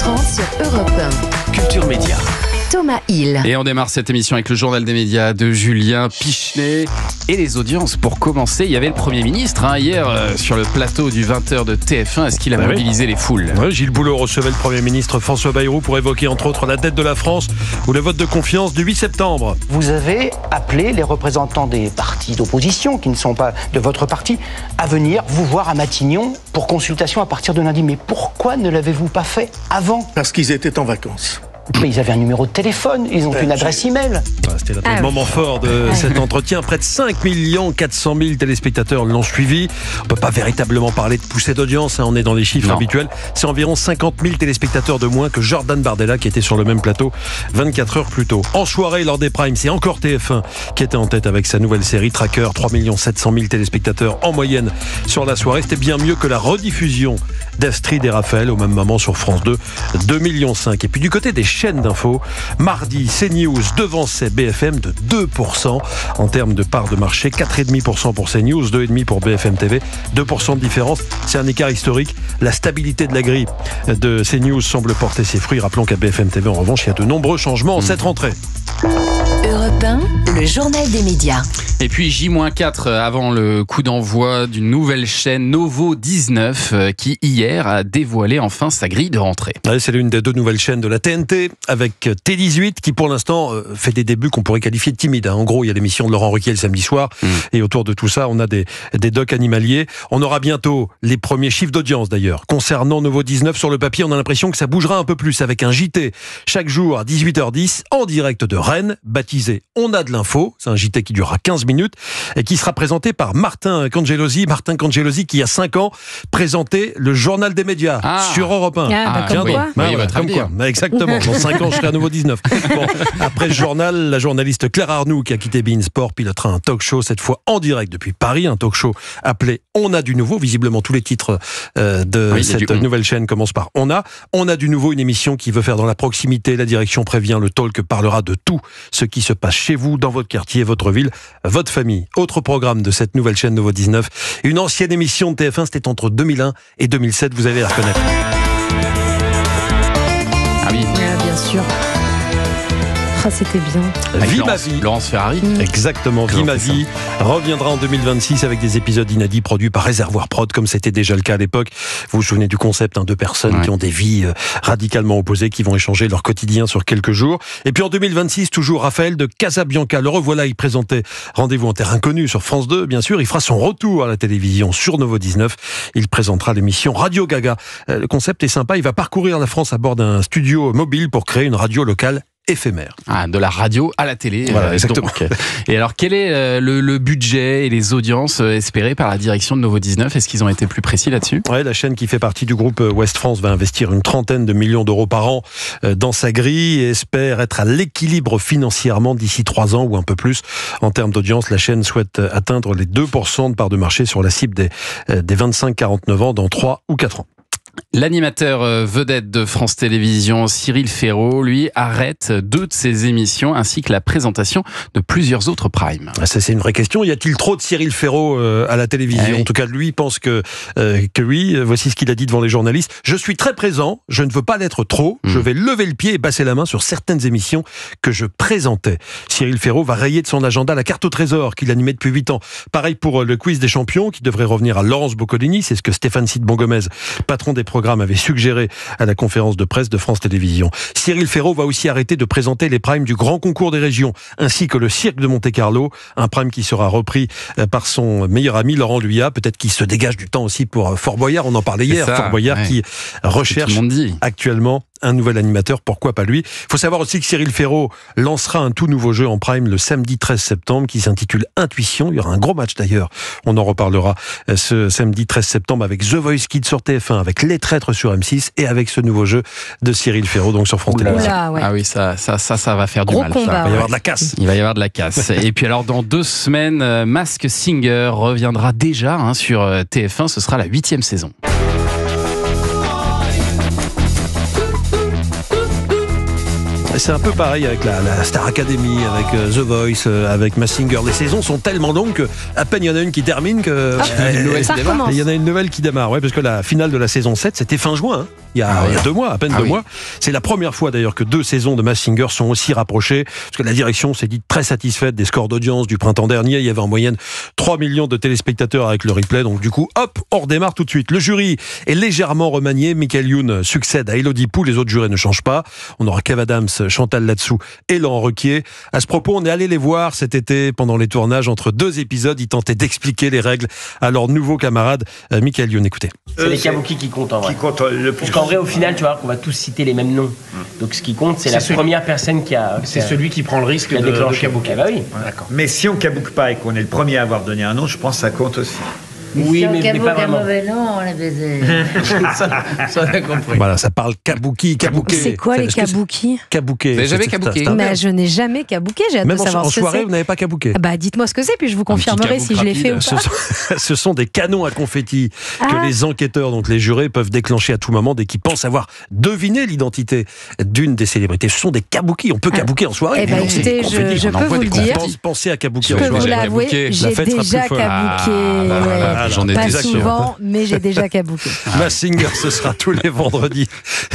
12h30 sur Europe 1. Culture Média. Thomas Hill. Et on démarre cette émission avec le journal des médias de Julien Pichenet. Et les audiences, pour commencer, il y avait le Premier ministre hier sur le plateau du 20h de TF1. Est-ce qu'il a mobilisé les foules ? Gilles Boulot recevait le Premier ministre François Bayrou pour évoquer entre autres la dette de la France ou le vote de confiance du 8 septembre. Vous avez appelé les représentants des partis d'opposition, qui ne sont pas de votre parti, à venir vous voir à Matignon pour consultation à partir de lundi. Mais pourquoi ne l'avez-vous pas fait avant ? Parce qu'ils étaient en vacances. Mais ils avaient un numéro de téléphone, ils ont une adresse email. C'était le moment fort de cet entretien. Près de 5 400 000 téléspectateurs l'ont suivi. On ne peut pas véritablement parler de poussée d'audience, on est dans les chiffres habituels. C'est environ 50 000 téléspectateurs de moins que Jordan Bardella qui était sur le même plateau 24 heures plus tôt. En soirée, lors des primes, c'est encore TF1 qui était en tête avec sa nouvelle série Tracker. 3 700 000 téléspectateurs en moyenne sur la soirée. C'était bien mieux que la rediffusion d'Astrid et Raphaël au même moment sur France 2, 2,5 millions. Et puis du côté des chaînes d'infos, mardi, CNews devançait BFM de 2% en termes de part de marché, 4,5% pour CNews, 2,5% pour BFM TV, 2% de différence, c'est un écart historique. La stabilité de la grille de CNews semble porter ses fruits. Rappelons qu'à BFM TV, en revanche, il y a de nombreux changements en cette rentrée. Europe 1, le journal des médias. Et puis J-4 avant le coup d'envoi d'une nouvelle chaîne Novo 19 qui hier a dévoilé enfin sa grille de rentrée. C'est l'une des deux nouvelles chaînes de la TNT avec T18 qui pour l'instant fait des débuts qu'on pourrait qualifier de timides. En gros, il y a l'émission de Laurent Ruquier le samedi soir et autour de tout ça, on a des docs animaliers. On aura bientôt les premiers chiffres d'audience d'ailleurs. Concernant Novo 19, sur le papier, on a l'impression que ça bougera un peu plus avec un JT chaque jour à 18h10 en direct de Rennes, baptisé On a de l'info. C'est un JT qui durera 15 minutes et qui sera présenté par Martin Cangelosi. Martin Cangelosi qui, il y a 5 ans, présentait le journal des médias sur Europe 1. Comme quoi. Exactement. Dans 5 ans, je serai à Nouveau 19. Bon, après ce journal, la journaliste Claire Arnoux, qui a quitté beIN Sport, pilotera un talk show, cette fois en direct depuis Paris. Un talk show appelé On a du nouveau. Visiblement, tous les titres de cette nouvelle chaîne commencent par On a du nouveau, une émission qui veut faire dans la proximité. La direction prévient, le talk parlera de tout ce qui se passe chez vous, dans votre quartier, votre ville, votre famille. Autre programme de cette nouvelle chaîne Nouveau 19. Une ancienne émission de TF1, c'était entre 2001 et 2007. Vous allez la reconnaître. Ah oui. Bien sûr. Ah, c'était bien. Vie ma vie. Laurence Ferrari. Exactement. Vie ma vie reviendra en 2026 avec des épisodes inédits produits par Réservoir Prod, comme c'était déjà le cas à l'époque. Vous vous souvenez du concept, deux personnes qui ont des vies radicalement opposées, qui vont échanger leur quotidien sur quelques jours. Et puis en 2026, toujours Raphaël de Casabianca. Le revoilà, il présentait Rendez-vous en terre inconnue sur France 2, bien sûr. Il fera son retour à la télévision sur Novo 19. Il présentera l'émission Radio Gaga. Le concept est sympa. Il va parcourir la France à bord d'un studio mobile pour créer une radio locale éphémère. De la radio à la télé. Voilà, exactement. Donc. Et alors, quel est le budget et les audiences espérées par la direction de Novo 19 ? Est-ce qu'ils ont été plus précis là-dessus ? La chaîne qui fait partie du groupe Ouest France va investir une trentaine de millions d'euros par an dans sa grille et espère être à l'équilibre financièrement d'ici 3 ans ou un peu plus. En termes d'audience, la chaîne souhaite atteindre les 2% de part de marché sur la cible des 25-49 ans dans 3 ou 4 ans. L'animateur vedette de France Télévisions, Cyril Ferraud, lui, arrête 2 de ses émissions ainsi que la présentation de plusieurs autres primes. Ça, c'est une vraie question. Y a-t-il trop de Cyril Ferraud à la télévision ? En tout cas, lui pense que oui. Voici ce qu'il a dit devant les journalistes. « Je suis très présent, je ne veux pas l'être trop. Je vais lever le pied et passer la main sur certaines émissions que je présentais. » Cyril Ferraud va rayer de son agenda la carte au trésor qu'il animait depuis 8 ans. Pareil pour le quiz des champions qui devrait revenir à Laurence Boccolini. C'est ce que Stéphane Cide-Bongomez, patron des programmes, avait suggéré à la conférence de presse de France Télévisions. Cyril Ferraud va aussi arrêter de présenter les primes du Grand Concours des régions, ainsi que le Cirque de Monte-Carlo, un prime qui sera repris par son meilleur ami Laurent Luyat. Peut-être qu'il se dégage du temps aussi pour Fort Boyard, on en parlait hier. Fort Boyard qui recherche actuellement un nouvel animateur, pourquoi pas lui. Il faut savoir aussi que Cyril Ferraud lancera un tout nouveau jeu en prime le samedi 13 septembre qui s'intitule Intuition. Il y aura un gros match d'ailleurs, on en reparlera ce samedi 13 septembre avec The Voice Kids sur TF1, avec Les Traîtres sur M6 et avec ce nouveau jeu de Cyril Ferraud donc sur France Télévisions. Ah oui, ça va faire du mal. Combat, Il va y avoir de la casse. Il va y avoir de la casse. Et puis alors dans 2 semaines, Masked Singer reviendra déjà sur TF1, ce sera la 8e saison. C'est un peu pareil avec la Star Academy, avec The Voice, avec Masked Singer. Les saisons sont tellement longues qu'à peine il y en a une qui termine que Ça recommence. il y en a une nouvelle qui démarre. Ouais, parce que la finale de la saison 7, c'était fin juin. Hein. Il y a 2 mois, à peine 2 mois. C'est la première fois d'ailleurs que 2 saisons de Masked Singer sont aussi rapprochées. Parce que la direction s'est dite très satisfaite des scores d'audience du printemps dernier. Il y avait en moyenne 3 millions de téléspectateurs avec le replay. Donc du coup, hop, on redémarre tout de suite. Le jury est légèrement remanié. Michael Youn succède à Élodie Pou. Les autres jurés ne changent pas. On aura Kev Adams, Chantal Latsou et Laurent Ruquier. À ce propos, on est allé les voir cet été pendant les tournages. Entre 2 épisodes, ils tentaient d'expliquer les règles à leur nouveau camarade Michael Youn. Écoutez. C'est les kabuki qui comptent en vrai. Qui compte le plus. Parce qu'en vrai, au final, tu vois, qu'on va tous citer les mêmes noms. Donc ce qui compte, c'est la première personne qui a. C'est celui qui prend le risque qui a de déclenché. kabouker. Eh bah oui. D'accord. Mais si on kabuke pas et qu'on est le premier à avoir donné un nom, je pense que ça compte aussi. Oui, mais pas vraiment. mauvais nom, on l'a baisé. Ça on a compris. Voilà, ça parle kabuki, kabuké. C'est quoi les kabuki? Kabuké. Vous avez jamais kabouké? Mais je n'ai jamais kabouké, j'ai hâte Même de savoir en ce que soirée, c'est. vous n'avez pas kabouké. Bah dites-moi ce que c'est, puis je vous confirmerai si je l'ai fait ou pas. Ce sont des canons à confetti que les enquêteurs, donc les jurés, peuvent déclencher à tout moment dès qu'ils pensent avoir deviné l'identité d'une des célébrités. Ce sont des kabuki. On peut kabouker en soirée. Eh ben, écoutez, je peux vous le dire. Pensez à kabouker Je en peux vous soirée. l'avouer, j'ai fête sera déjà plus folle. kabouké. J'en ai Pas déjà souvent, mais j'ai déjà kabouké. Masked Singer, ce sera tous les vendredis.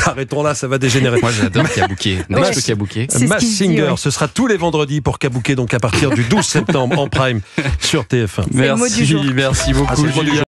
Arrêtons là, ça va dégénérer. Moi j'adore kabouker. Dès que je peux kabouker. C'est ce Masked qu'il se dit, Singer, ouais. ce sera tous les vendredis pour kabouker, donc à partir du 12 septembre en prime sur TF1. le mot du jour. Merci beaucoup. Ah, c'est le mot du Julien.